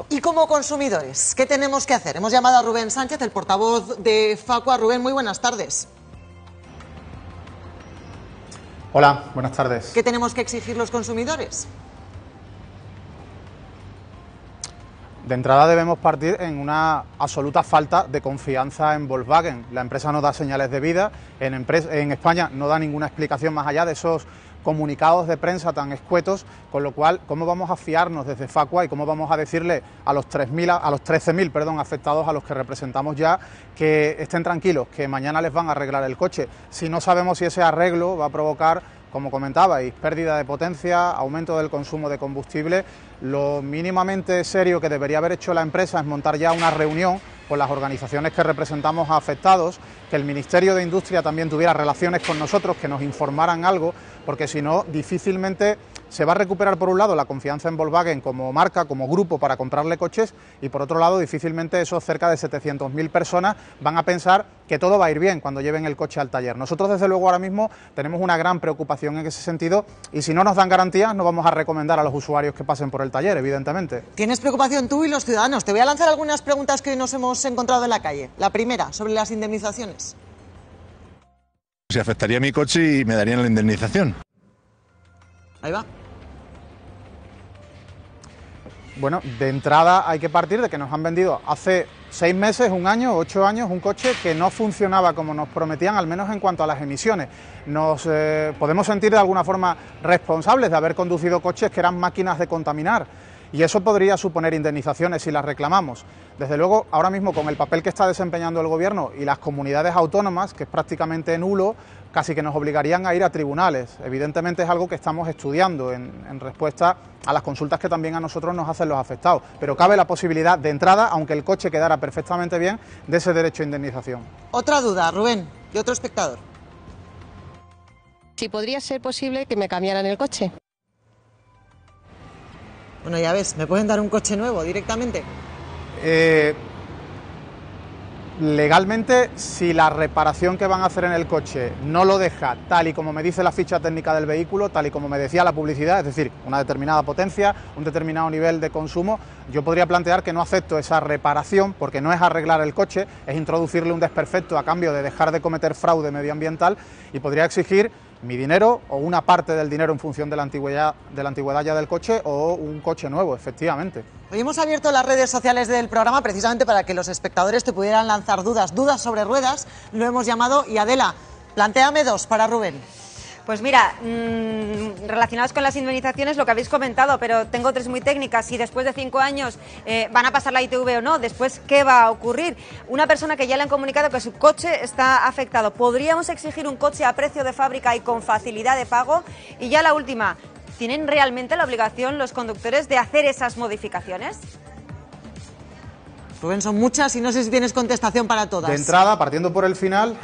Y como consumidores, ¿qué tenemos que hacer? Hemos llamado a Rubén Sánchez, el portavoz de Facua. Rubén, muy buenas tardes. Hola, buenas tardes. ¿Qué tenemos que exigir los consumidores? De entrada debemos partir en una absoluta falta de confianza en Volkswagen. La empresa no da señales de vida, en España no da ninguna explicación más allá de esos comunicados de prensa tan escuetos, con lo cual, ¿cómo vamos a fiarnos desde Facua y cómo vamos a decirle a los 13.000 afectados a los que representamos ya que estén tranquilos, que mañana les van a arreglar el coche, si no sabemos si ese arreglo va a provocar, como comentabais, pérdida de potencia, aumento del consumo de combustible? Lo mínimamente serio que debería haber hecho la empresa es montar ya una reunión con las organizaciones que representamos a afectados, que el Ministerio de Industria también tuviera relaciones con nosotros, que nos informaran algo, porque si no, difícilmente se va a recuperar por un lado la confianza en Volkswagen como marca, como grupo para comprarle coches, y por otro lado difícilmente esos cerca de 700.000 personas van a pensar que todo va a ir bien cuando lleven el coche al taller. Nosotros desde luego ahora mismo tenemos una gran preocupación en ese sentido, y si no nos dan garantías no vamos a recomendar a los usuarios que pasen por el taller, evidentemente. ¿Tienes preocupación tú y los ciudadanos? Te voy a lanzar algunas preguntas que hoy nos hemos encontrado en la calle. La primera, sobre las indemnizaciones. Se afectaría mi coche y me darían la indemnización. Ahí va. Bueno, de entrada hay que partir de que nos han vendido hace 6 meses, 1 año, 8 años, un coche que no funcionaba como nos prometían, al menos en cuanto a las emisiones. Nos podemos sentir de alguna forma responsables de haber conducido coches que eran máquinas de contaminar, y eso podría suponer indemnizaciones si las reclamamos. Desde luego, ahora mismo con el papel que está desempeñando el Gobierno y las comunidades autónomas, que es prácticamente nulo, casi que nos obligarían a ir a tribunales. Evidentemente es algo que estamos estudiando en respuesta a las consultas que también a nosotros nos hacen los afectados. Pero cabe la posibilidad de entrada, aunque el coche quedara perfectamente bien, de ese derecho a indemnización. Otra duda, Rubén, de otro espectador. Si podría ser posible que me cambiaran el coche. Bueno, ya ves, ¿me pueden dar un coche nuevo directamente? Legalmente, si la reparación que van a hacer en el coche no lo deja tal y como me dice la ficha técnica del vehículo, tal y como me decía la publicidad, es decir, una determinada potencia, un determinado nivel de consumo, yo podría plantear que no acepto esa reparación, porque no es arreglar el coche, es introducirle un desperfecto a cambio de dejar de cometer fraude medioambiental, y podría exigir mi dinero o una parte del dinero en función de la antigüedad ya del coche, o un coche nuevo, efectivamente. Hoy hemos abierto las redes sociales del programa precisamente para que los espectadores te pudieran lanzar dudas sobre ruedas. Lo hemos llamado. Y Adela, plantéame 2 para Rubén. Pues mira, relacionados con las indemnizaciones, lo que habéis comentado, pero tengo 3 muy técnicas. Si después de 5 años van a pasar la ITV o no, después, ¿qué va a ocurrir? Una persona que ya le han comunicado que su coche está afectado, ¿podríamos exigir un coche a precio de fábrica y con facilidad de pago? Y ya la última, ¿tienen realmente la obligación los conductores de hacer esas modificaciones? Rubén, son muchas y no sé si tienes contestación para todas. De entrada, partiendo por el final...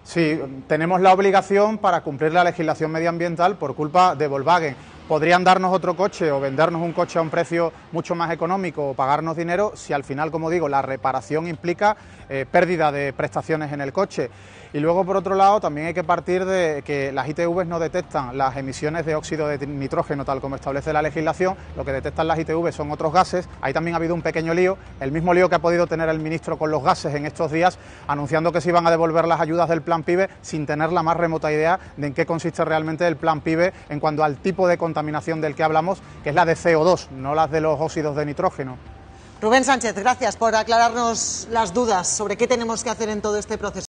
Sí, tenemos la obligación para cumplir la legislación medioambiental por culpa de Volkswagen. Podrían darnos otro coche o vendernos un coche a un precio mucho más económico o pagarnos dinero si al final, como digo, la reparación implica pérdida de prestaciones en el coche. Y luego, por otro lado, también hay que partir de que las ITVs no detectan las emisiones de óxido de nitrógeno tal como establece la legislación. Lo que detectan las ITVs son otros gases. Ahí también ha habido un pequeño lío, el mismo lío que ha podido tener el ministro con los gases en estos días, anunciando que se iban a devolver las ayudas del Plan PIBE sin tener la más remota idea de en qué consiste realmente el Plan PIBE en cuanto al tipo de contaminación del que hablamos, que es la de CO2, no las de los óxidos de nitrógeno. Rubén Sánchez, gracias por aclararnos las dudas sobre qué tenemos que hacer en todo este proceso.